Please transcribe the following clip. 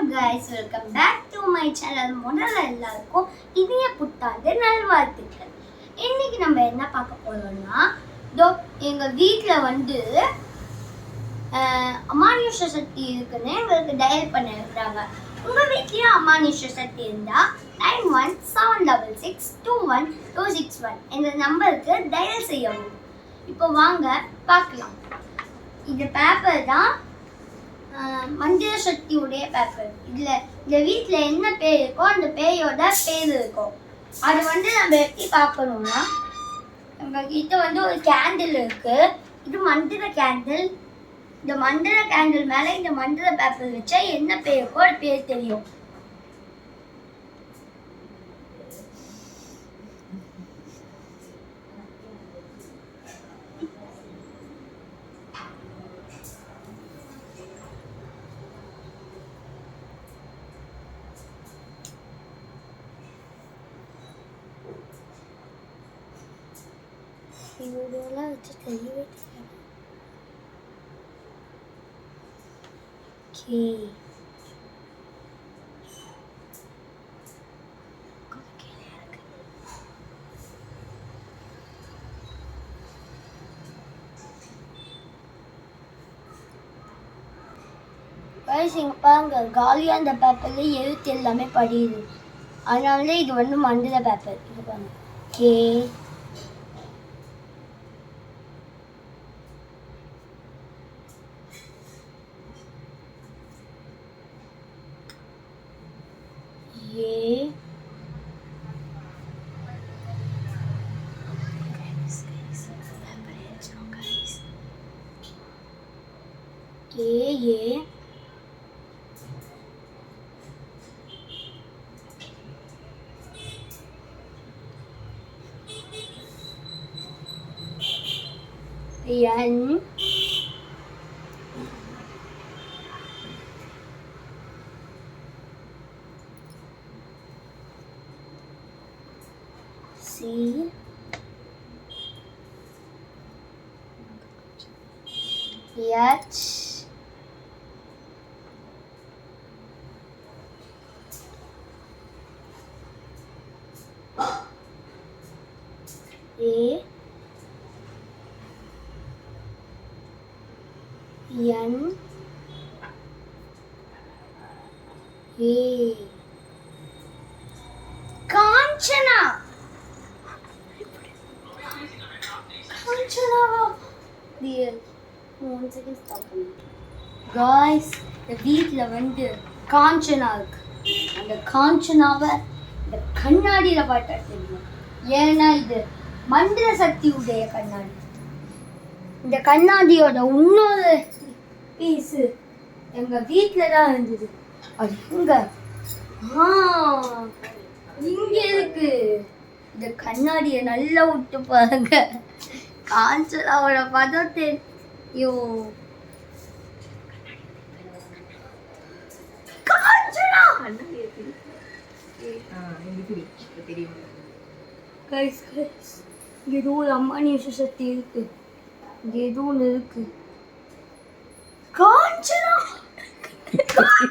guys, welcome back to my channel. முதல்ல எல்லாருக்கும் இனிய புத்தாண்டு நல்வாழ்த்துக்கள். இன்னைக்கு நம்ம என்ன பார்க்க போறோம்னா, எங்க வீட்ல வந்து அமானுஷ சக்தி இருக்குன்னு எங்களுக்கு டயல் பண்ணிருக்காங்க. உங்க வீட்லயும் அமானுஷ சக்தி இருந்தா 9176621261 இந்த நம்பருக்கு டயல் செய்யவும். இப்போ வாங்க பார்க்கலாம். இந்த பேப்பர் தான் மந்திர சக்தியுடைய பேப்பர். இதுல இந்த வீட்ல என்ன பேர் இருக்கோ அந்த பேயோட பேர் இருக்கும். அது வந்து நம்ம எப்படி பார்க்கணும்னா, நம்ம கிட்ட வந்து ஒரு கேண்டில் இருக்கு. இது மந்திர கேண்டில். இந்த மந்திர கேண்டில் மேல இந்த மந்திர பேப்பர் வச்சா என்ன பேர் இருக்கோ அது பேர் தெரியும். இதெல்லாம் வச்சு தெரியவே தெரியாது. பாருங்க, காலியா அந்த பேப்பர்ல எழுத்து எல்லாமே படியுது. அதனால இது வந்து மந்திர பேப்பர். இது பாருங்க, கே ये N C H A N A Kanchana. காஞ்சனாவா? One second, stop பண்ணுங்க. Guys, இந்த வீட்ல வந்து காஞ்சனா இருக்கு. அந்த காஞ்சனாவை இந்த கண்ணாடியில பார்த்தா தெரியும். ஏன்னா இது மந்திர சக்தியுடைய கண்ணாடி. இந்த கண்ணாடியோட இன்னொரு பீஸு எங்க வீட்ல தான் இருந்தது. அது இங்க இருக்கு. இந்த கண்ணாடியை நல்லா விட்டு பாருங்க. காஞ்சனாவோட பதம் தெரியும். காஞ்சனா கைஸ், இங்க ஏதோ ஒரு அம்மானிய சக்தி இருக்கு. இங்க ஏதோ ஒன்று இருக்கு.